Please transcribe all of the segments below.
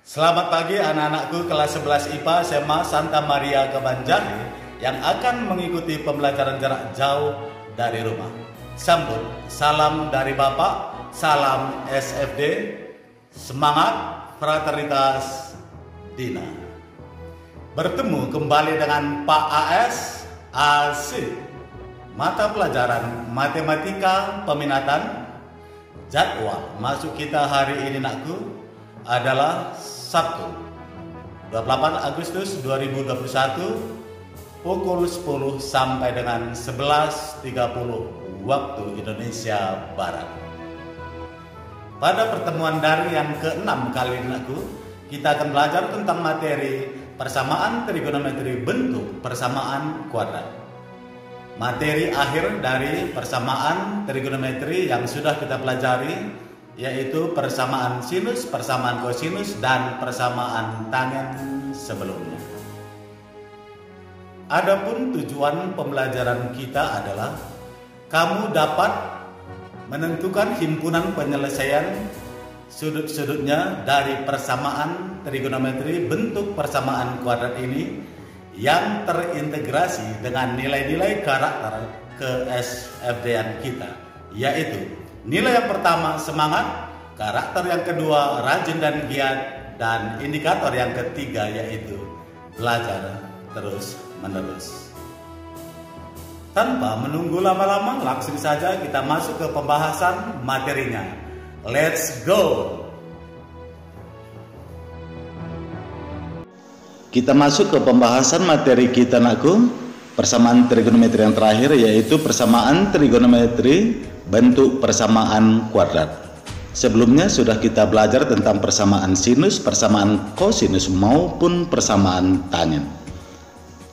Selamat pagi anak-anakku kelas 11 IPA SMA Santa Maria Kebanjari yang akan mengikuti pembelajaran jarak jauh dari rumah. Sambut salam dari Bapak, salam SFD, semangat, fraternitas, Dina. Bertemu kembali dengan Pak AS, asik. Mata pelajaran matematika peminatan. Jadwal masuk kita hari ini nakku adalah Sabtu 28 Agustus 2021 pukul 10 sampai dengan 11.30 waktu Indonesia Barat. Pada pertemuan daring yang ke-6 kali ini kita akan belajar tentang materi persamaan trigonometri bentuk persamaan kuadrat. Materi akhir dari persamaan trigonometri yang sudah kita pelajari yaitu persamaan sinus, persamaan kosinus, dan persamaan tangen sebelumnya. Adapun tujuan pembelajaran kita adalah kamu dapat menentukan himpunan penyelesaian sudut-sudutnya dari persamaan trigonometri bentuk persamaan kuadrat ini yang terintegrasi dengan nilai-nilai karakter ke-SFD-an kita, yaitu nilai yang pertama semangat, karakter yang kedua rajin dan giat, dan indikator yang ketiga yaitu belajar terus menerus. Tanpa menunggu lama-lama, langsung saja kita masuk ke pembahasan materinya. Let's go! Kita masuk ke pembahasan materi kita nakku. Persamaan trigonometri yang terakhir yaitu persamaan trigonometri bentuk persamaan kuadrat. Sebelumnya sudah kita belajar tentang persamaan sinus, persamaan kosinus maupun persamaan tangen.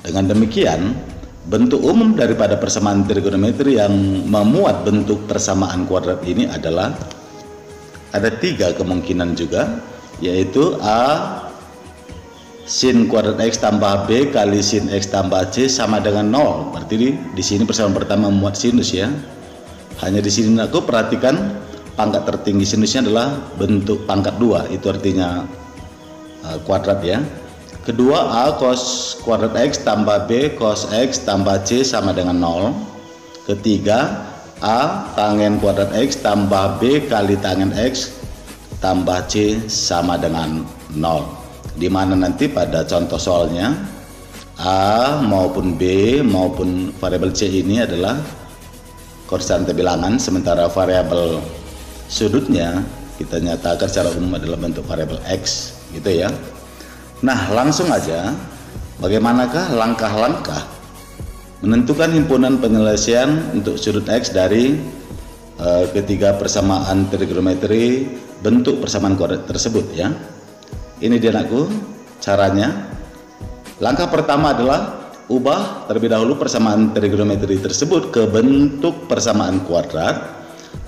Dengan demikian, bentuk umum daripada persamaan trigonometri yang memuat bentuk persamaan kuadrat ini adalah ada tiga kemungkinan juga, yaitu A sin kuadrat X tambah B kali sin X tambah C sama dengan 0. Berarti di sini persamaan pertama memuat sinus ya. Hanya di sini aku perhatikan pangkat tertinggi sinusnya adalah bentuk pangkat 2, itu artinya kuadrat ya. Kedua A cos kuadrat X tambah B cos X tambah C sama dengan 0. Ketiga A tangen kuadrat X tambah B kali tangen X tambah C sama dengan 0. Di mana nanti pada contoh soalnya A maupun B maupun variabel C ini adalah konstanta bilangan, sementara variabel sudutnya kita nyatakan secara umum adalah bentuk variabel X gitu ya. Nah, langsung aja, bagaimanakah langkah-langkah menentukan himpunan penyelesaian untuk sudut X dari ketiga persamaan trigonometri bentuk persamaan kuadrat tersebut ya. Ini dia anakku caranya. Langkah pertama adalah ubah terlebih dahulu persamaan trigonometri tersebut ke bentuk persamaan kuadrat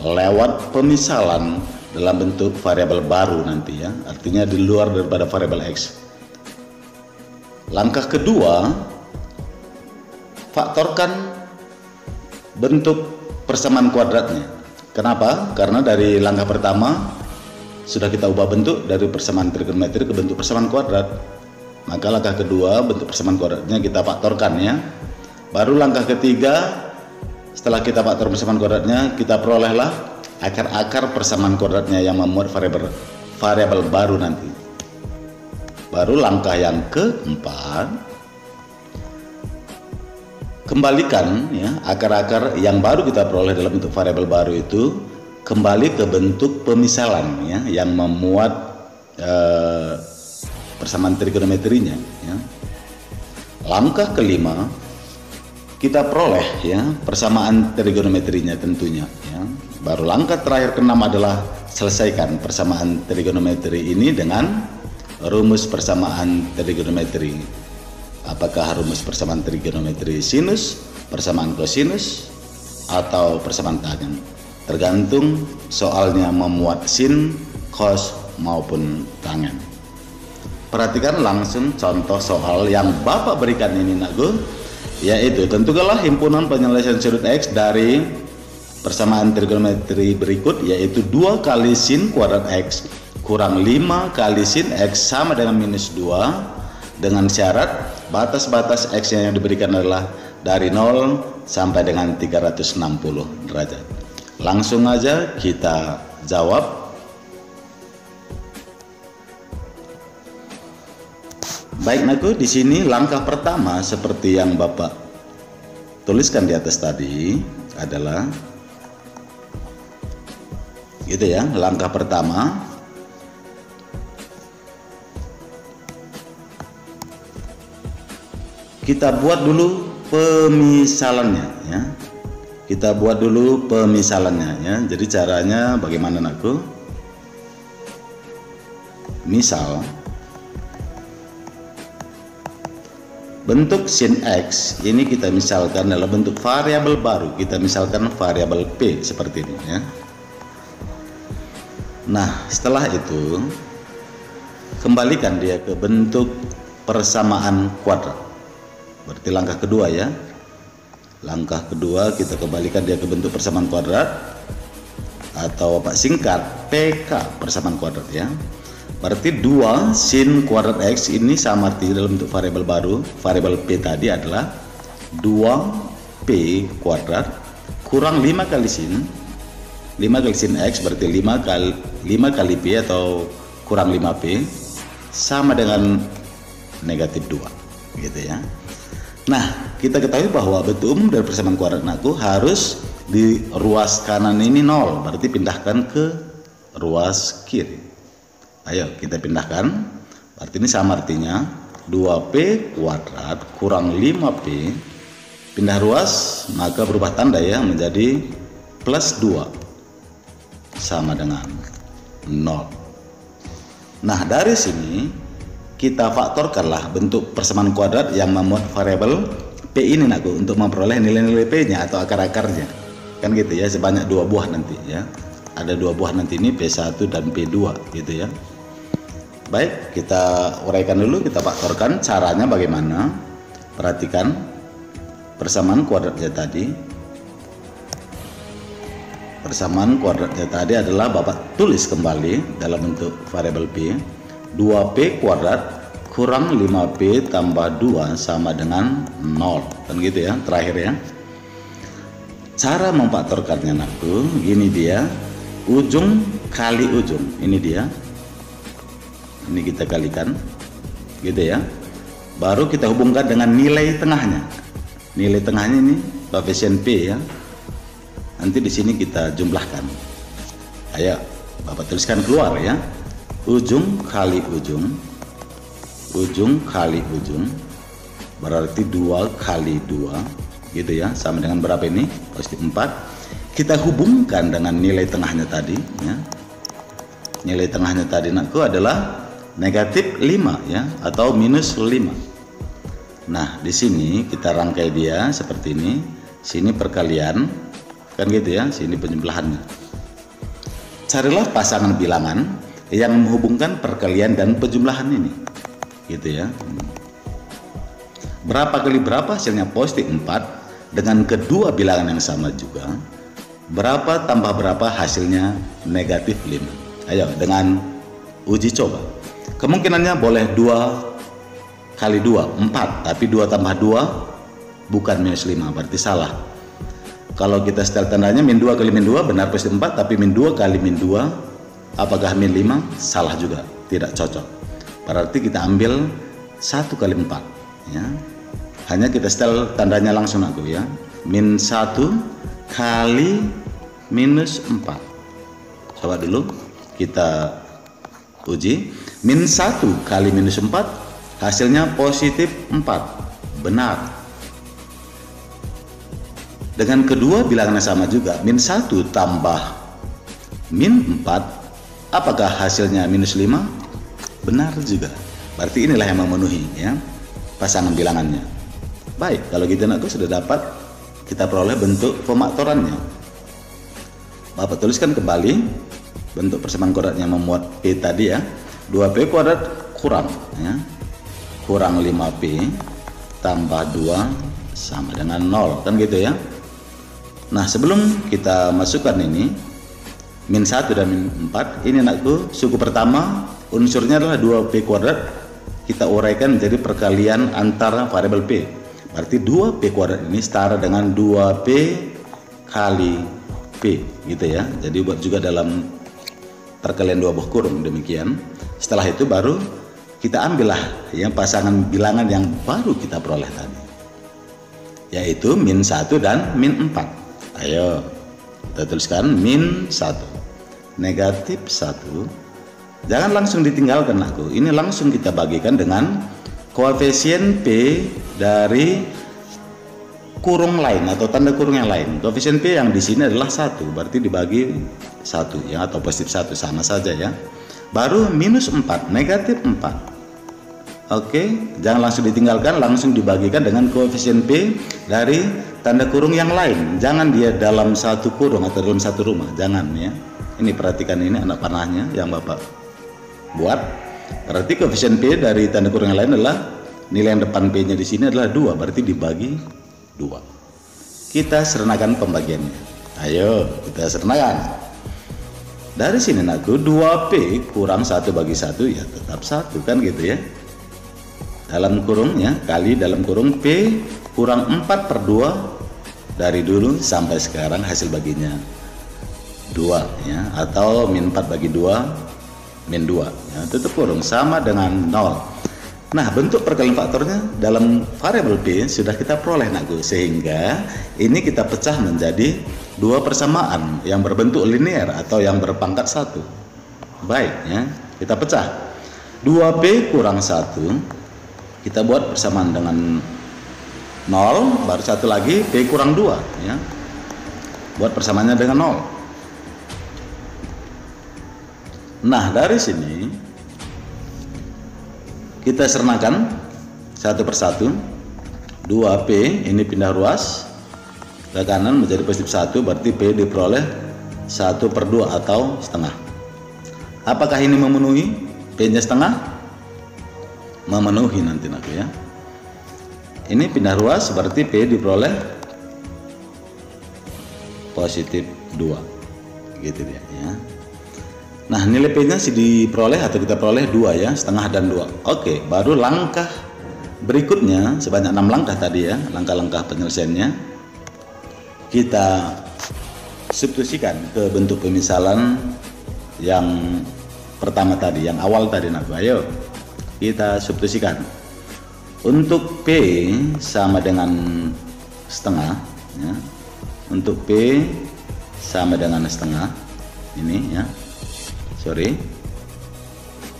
lewat pemisalan dalam bentuk variabel baru nanti ya, artinya di luar daripada variabel X. Langkah kedua, faktorkan bentuk persamaan kuadratnya. Kenapa? Karena dari langkah pertama sudah kita ubah bentuk dari persamaan trigonometri ke bentuk persamaan kuadrat. Maka langkah kedua, bentuk persamaan kuadratnya kita faktorkan ya. Baru langkah ketiga, setelah kita faktor persamaan kuadratnya, kita perolehlah akar-akar persamaan kuadratnya yang memuat variabel baru nanti. Baru langkah yang keempat, kembalikan ya akar-akar yang baru kita peroleh dalam bentuk variabel baru itu kembali ke bentuk pemisalan ya yang memuat persamaan trigonometrinya ya. Langkah kelima, kita peroleh ya persamaan trigonometrinya tentunya ya. Baru langkah terakhir keenam adalah selesaikan persamaan trigonometri ini dengan rumus persamaan trigonometri. Apakah rumus persamaan trigonometri sinus, persamaan kosinus, atau persamaan tangen? Tergantung soalnya memuat sin, cos, maupun tangen. Perhatikan langsung contoh soal yang Bapak berikan ini nakku, yaitu tentukanlah himpunan penyelesaian sudut X dari persamaan trigonometri berikut, yaitu 2 kali sin kuadrat X kurang 5 kali sin X sama dengan minus 2, dengan syarat batas-batas X yang diberikan adalah dari 0 sampai dengan 360 derajat. Langsung aja kita jawab. Baik Naku, di sini langkah pertama seperti yang Bapak tuliskan di atas tadi adalah gitu ya. Langkah pertama kita buat dulu pemisalannya ya. Kita buat dulu pemisalannya ya. Jadi caranya bagaimana Naku? Misal bentuk sin X ini kita misalkan dalam bentuk variabel baru, kita misalkan variabel P seperti ini ya. Nah, setelah itu kembalikan dia ke bentuk persamaan kuadrat. Berarti langkah kedua ya. Langkah kedua kita kembalikan dia ke bentuk persamaan kuadrat, atau Pak singkat PK persamaan kuadrat ya. Berarti 2 sin kuadrat X ini sama arti dalam bentuk variabel baru, variabel P tadi adalah 2P kuadrat kurang 5 kali sin. 5 kali sin X berarti 5 kali P atau kurang 5P sama dengan negatif 2 gitu ya. Nah, kita ketahui bahwa bentuk umum dari persamaan kuadrat Naku harus di ruas kanan ini 0, berarti pindahkan ke ruas kiri. Ayo kita pindahkan. Berarti ini sama artinya 2P kuadrat kurang 5P, pindah ruas maka berubah tanda ya menjadi plus 2 sama dengan 0. Nah, dari sini kita faktorkanlah bentuk persamaan kuadrat yang memuat variabel P ini Naku untuk memperoleh nilai-nilai P-nya atau akar-akarnya. Kan gitu ya, sebanyak 2 buah nanti ya. Ada 2 buah nanti ini P1 dan P2 gitu ya. Baik, kita uraikan dulu, kita faktorkan. Caranya bagaimana? Perhatikan persamaan kuadratnya tadi. Persamaan kuadratnya tadi adalah Bapak tulis kembali dalam bentuk variabel P. 2P kuadrat kurang 5P tambah 2 sama dengan 0. Kan gitu ya, terakhir ya. Cara memfaktorkannya Naku, gini dia. Ujung kali ujung, ini dia. Ini kita kalikan gitu ya, baru kita hubungkan dengan nilai tengahnya. Nilai tengahnya ini koefisien P ya, nanti di sini kita jumlahkan. Ayo Bapak tuliskan keluar ya, ujung kali ujung, ujung kali ujung berarti 2 kali 2 gitu ya, sama dengan berapa ini? Positif 4. Kita hubungkan dengan nilai tengahnya tadi ya. Nilai tengahnya tadi Naku adalah negatif 5 ya, atau minus 5. Nah, di sini kita rangkai dia seperti ini. Sini perkalian, kan gitu ya, sini penjumlahannya. Carilah pasangan bilangan yang menghubungkan perkalian dan penjumlahan ini. Gitu ya. Berapa kali berapa hasilnya positif 4 dengan kedua bilangan yang sama juga. Berapa tambah berapa hasilnya negatif 5. Ayo dengan uji coba. Kemungkinannya boleh 2 kali 2, 4. Tapi 2 tambah 2 bukan minus 5, berarti salah. Kalau kita setel tandanya min 2 kali min 2 benar positif 4, tapi min 2 kali min 2 apakah min 5? Salah juga, tidak cocok. Berarti kita ambil 1 kali 4 ya. Hanya kita setel tandanya langsung Aku ya. Min 1 kali minus 4. Coba dulu kita uji. Min 1 kali minus 4 hasilnya positif 4, benar. Dengan kedua bilangan yang sama juga, min 1 tambah min 4 apakah hasilnya minus 5? Benar juga. Berarti inilah yang memenuhi ya pasangan bilangannya. Baik, kalau gitu Aku sudah dapat kita peroleh bentuk pemaktorannya. Bapak tuliskan kembali bentuk persamaan kuadrat yang memuat P tadi ya. 2P kuadrat kurang ya, kurang 5P tambah 2 sama dengan 0, kan gitu ya. Nah, sebelum kita masukkan ini, min 1 dan min 4. Ini anakku, suku pertama unsurnya adalah 2p kuadrat. Kita uraikan menjadi perkalian antara variabel p. Berarti 2p kuadrat ini setara dengan 2p kali p, gitu ya. Jadi buat juga dalam perkalian dua buah kurung demikian. Setelah itu baru kita ambillah yang pasangan bilangan yang baru kita peroleh tadi, yaitu min 1 dan min 4. Ayo kita tuliskan min 1 negatif 1. Jangan langsung ditinggalkan aku. Ini langsung kita bagikan dengan koefisien P dari kurung lain atau tanda kurung yang lain. Koefisien P yang di sini adalah 1, berarti dibagi 1 ya, atau positif 1 sama saja ya. Baru minus 4 negatif 4. Oke, jangan langsung ditinggalkan, langsung dibagikan dengan koefisien P dari tanda kurung yang lain. Jangan dia dalam satu kurung atau dalam satu rumah, jangan ya. Ini perhatikan, ini anak panahnya yang Bapak buat. Berarti koefisien P dari tanda kurung yang lain adalah nilai yang depan P nya di sini adalah 2, berarti dibagi 2. Kita sernakan pembagiannya. Ayo kita sernakan. Dari sini anakku, 2P kurang 1 bagi 1 ya tetap 1 kan gitu ya. Dalam kurung ya, kali dalam kurung P kurang 4 per 2 dari dulu sampai sekarang hasil baginya 2 ya, atau min 4 bagi 2 min 2 ya, tutup kurung sama dengan 0. Nah, bentuk perkalian faktornya dalam variabel P sudah kita peroleh nakku, sehingga ini kita pecah menjadi dua persamaan yang berbentuk linear atau yang berpangkat 1. Baik ya, kita pecah 2P kurang 1 kita buat persamaan dengan 0, baru satu lagi P kurang 2 ya, buat persamaannya dengan 0. Nah, dari sini kita sernakan satu persatu. 2P ini pindah ruas ke kanan menjadi positif 1, berarti P diperoleh 1 per 2 atau setengah. Apakah ini memenuhi? P nya setengah? Memenuhi nanti ya. Ini pindah ruas berarti P diperoleh positif 2 gitu dia ya. Nah, nilai P-nya sih diperoleh atau kita peroleh 2 ya, setengah dan 2. Oke, baru langkah berikutnya sebanyak 6 langkah tadi ya, langkah-langkah penyelesaiannya. Kita substitusikan ke bentuk pemisalan yang pertama tadi, yang awal tadi. Nah, ayo kita substitusikan. Untuk P sama dengan setengah ya. Untuk P sama dengan setengah ini ya.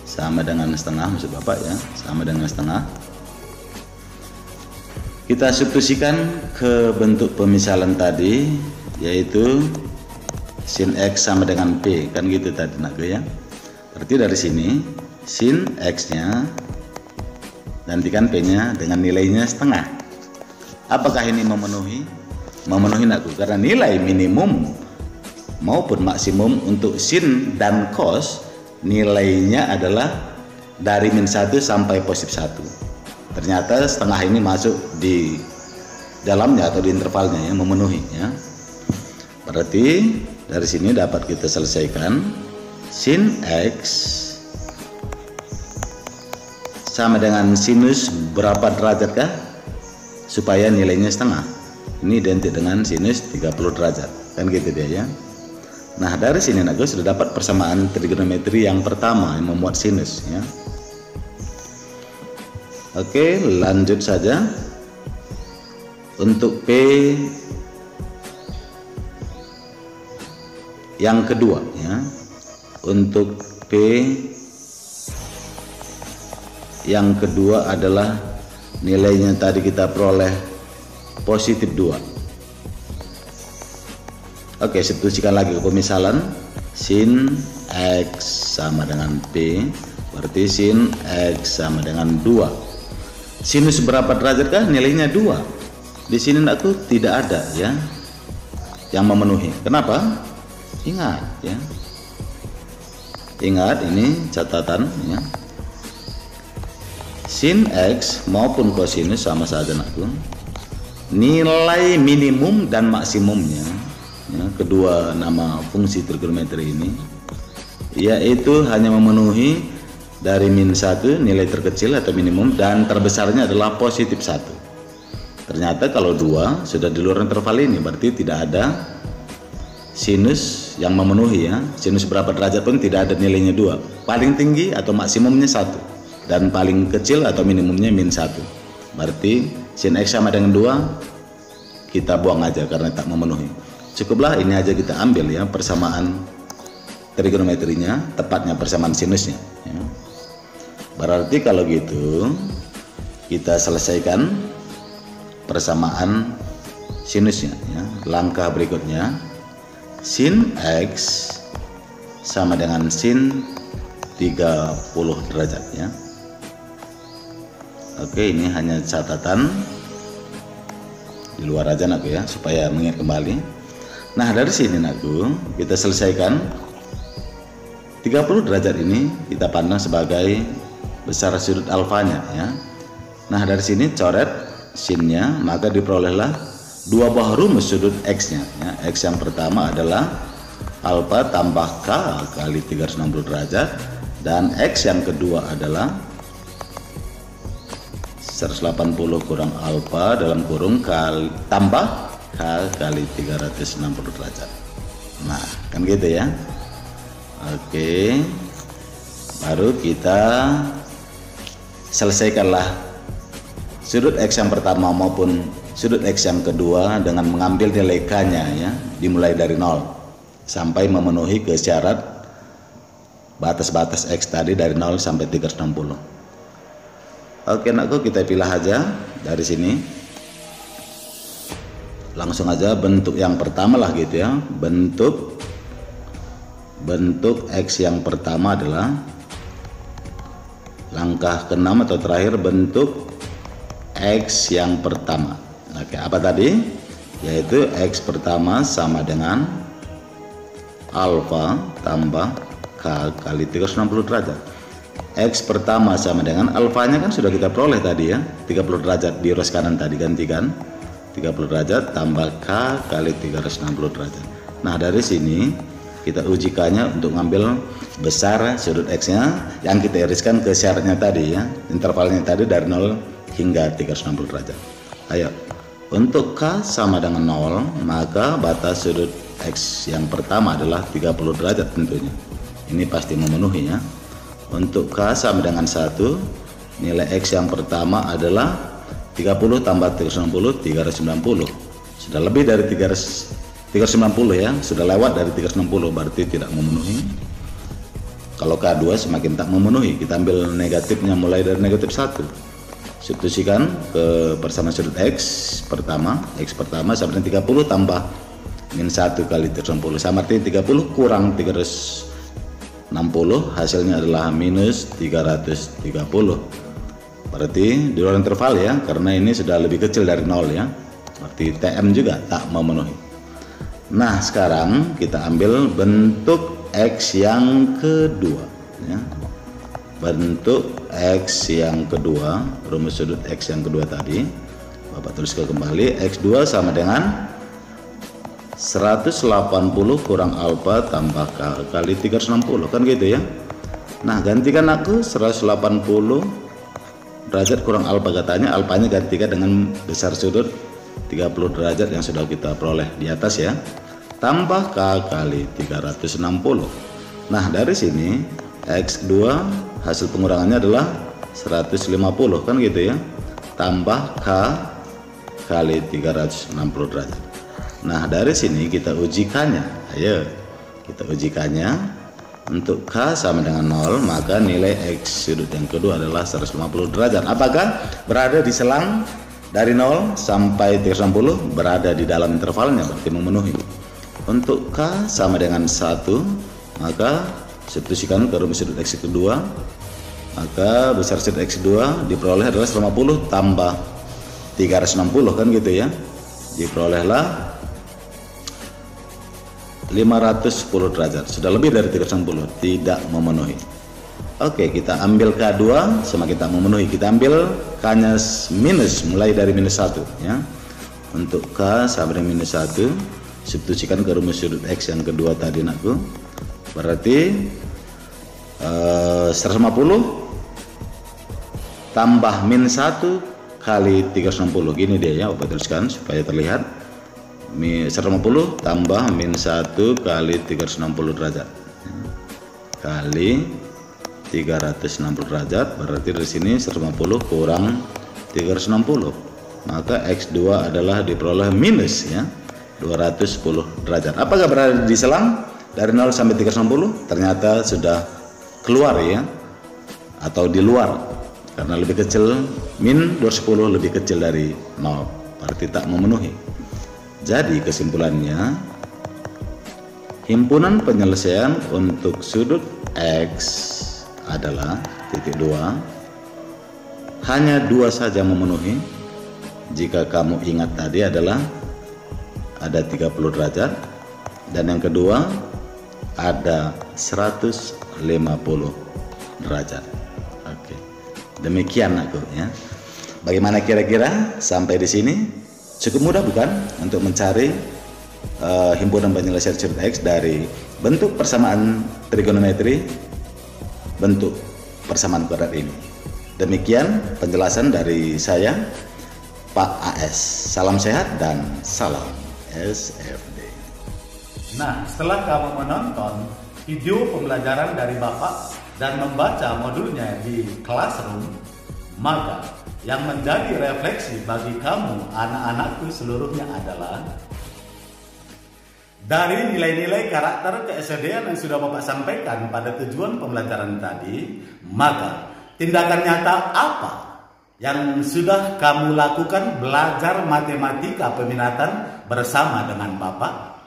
Sama dengan setengah maksud Bapak ya, sama dengan setengah. Kita substitusikan ke bentuk pemisalan tadi, yaitu sin X sama dengan P, kan gitu tadi nak ya. Berarti dari sini sin X nya gantikan P nya dengan nilainya setengah. Apakah ini memenuhi? Memenuhi nakku, karena nilai minimum maupun maksimum untuk sin dan cos nilainya adalah dari min 1 sampai positif 1. Ternyata setengah ini masuk di dalamnya atau di intervalnya ya, memenuhi ya. Berarti dari sini dapat kita selesaikan sin X sama dengan sinus berapa derajat kah supaya nilainya setengah. Ini identik dengan sinus 30 derajat kan gitu dia ya. Nah, dari sini nakku sudah dapat persamaan trigonometri yang pertama yang memuat sinus ya. Oke, lanjut saja. Untuk P yang kedua ya. Untuk P yang kedua adalah nilainya tadi kita peroleh positif 2. Oke, substitusikan lagi ke pemisalan. Sin X sama dengan P, berarti sin X sama dengan 2. Sinus berapa derajat kah? Nilainya 2. Di sini nakku tidak ada ya yang memenuhi. Kenapa? Ingat ya. Ingat ini catatan ya. Sin X maupun kosinus sama saja nakku. Nilai minimum dan maksimumnya ya, kedua nama fungsi trigonometri ini, yaitu hanya memenuhi dari min 1 nilai terkecil atau minimum dan terbesarnya adalah positif 1. Ternyata kalau 2 sudah di luar interval ini berarti tidak ada sinus yang memenuhi, ya. Sinus berapa derajat pun tidak ada nilainya 2. Paling tinggi atau maksimumnya 1 dan paling kecil atau minimumnya min 1. Berarti sin X sama dengan 2 kita buang aja karena tak memenuhi. Cukuplah ini aja kita ambil, ya, persamaan trigonometrinya, tepatnya persamaan sinusnya, ya. Berarti kalau gitu kita selesaikan persamaan sinusnya, ya. Langkah berikutnya, sin X sama dengan sin 30 derajat, ya. Oke, ini hanya catatan di luar aja nakku, ya, supaya mengingat kembali. Nah, dari sini nakku kita selesaikan 30 derajat ini kita pandang sebagai besar sudut alfanya, ya. Nah, dari sini coret sinnya, maka diperolehlah dua buah rumus sudut X-nya, ya. X yang pertama adalah alfa tambah K kali 360 derajat, dan X yang kedua adalah 180 kurang alfa dalam kurung kali tambah K kali 360 derajat. Nah, kan gitu, ya. Oke, baru kita selesaikanlah sudut X yang pertama maupun sudut X yang kedua dengan mengambil nilai K-nya, ya, dimulai dari 0 sampai memenuhi ke syarat batas-batas X tadi dari 0 sampai 360. Oke nakku, kita pilih aja dari sini. Langsung aja bentuk yang pertama lah gitu, ya. Bentuk X yang pertama adalah langkah ke-6 atau terakhir, bentuk X yang pertama. Oke, apa tadi? Yaitu X pertama sama dengan alfa tambah K kali 360 derajat. X pertama sama dengan alfanya kan sudah kita peroleh tadi, ya, 30 derajat di ruas kanan tadi, gantikan 30 derajat tambah K kali 360 derajat. Nah, dari sini kita uji K-nya untuk ngambil besar sudut X-nya yang kita iriskan ke syaratnya tadi, ya, intervalnya tadi dari 0 hingga 360 derajat. Ayo, untuk K sama dengan 0, maka batas sudut X yang pertama adalah 30 derajat tentunya. Ini pasti memenuhi, ya. Untuk K sama dengan 1, nilai X yang pertama adalah 30 tambah 360, 390. Sudah lebih dari 390, ya, sudah lewat dari 360, berarti tidak memenuhi. Kalau K2 semakin tak memenuhi, kita ambil negatifnya mulai dari negatif 1. Substitusikan ke persamaan sudut X pertama sama dengan 30 tambah min 1 kali 360, sama artinya 30 kurang 360, hasilnya adalah minus 330. Berarti di luar interval, ya, karena ini sudah lebih kecil dari 0, ya. Berarti TM juga tak memenuhi. Nah, sekarang kita ambil bentuk X yang kedua, ya. Bentuk X yang kedua, rumus sudut X yang kedua tadi Bapak tuliskan kembali. X2 sama dengan 180 kurang alfa tambah K kali 360, kan gitu, ya. Nah, gantikan aku 180 derajat kurang alfa, katanya alfanya gantikan dengan besar sudut 30 derajat yang sudah kita peroleh di atas, ya, tambah K kali 360. Nah, dari sini X2 hasil pengurangannya adalah 150, kan gitu, ya, tambah K kali 360 derajat. Nah, dari sini kita ujikannya. Ayo kita ujikannya. Untuk K sama dengan 0, maka nilai X sudut yang kedua adalah 150 derajat. Apakah berada di selang dari 0 sampai 360? Berada di dalam intervalnya, berarti memenuhi. Untuk K sama dengan 1, maka substitusikan ke rumus sudut X kedua, maka besar sudut X kedua diperoleh adalah 150 tambah 360, kan gitu, ya. Diperolehlah 510 derajat, sudah lebih dari 360, tidak memenuhi. Oke, kita ambil K2 sama kita memenuhi. Kita ambil K-nya minus, mulai dari minus 1, ya. Untuk K sama dengan minus 1, substitusikan ke rumus sudut X yang kedua tadi nakku. Berarti 150 tambah min 1 kali 360. Gini dia ya, Bapak tuliskan supaya terlihat. 150 tambah min 1 kali 360 derajat kali 360 derajat, berarti dari sini 150 kurang 360, maka X2 adalah diperoleh minus ya 210 derajat. Apakah berada di selang dari 0 sampai 360? Ternyata sudah keluar ya, atau di luar, karena lebih kecil, min 210 lebih kecil dari 0, berarti tak memenuhi. Jadi kesimpulannya, himpunan penyelesaian untuk sudut X adalah titik 2, hanya 2 saja memenuhi. Jika kamu ingat tadi adalah ada 30 derajat, dan yang kedua ada 150 derajat. Oke, demikian aku ya. Bagaimana kira-kira sampai di sini? Cukup mudah bukan untuk mencari himpunan penyelesaian sudut X dari bentuk persamaan trigonometri, bentuk persamaan kuadrat ini. Demikian penjelasan dari saya, Pak AS. Salam sehat dan salam SFD. Nah, setelah kamu menonton video pembelajaran dari Bapak dan membaca modulnya di Classroom, maka yang menjadi refleksi bagi kamu anak-anakku seluruhnya adalah dari nilai-nilai karakter ke-SFD-an yang sudah Bapak sampaikan pada tujuan pembelajaran tadi, maka tindakan nyata apa yang sudah kamu lakukan belajar matematika peminatan bersama dengan Bapak?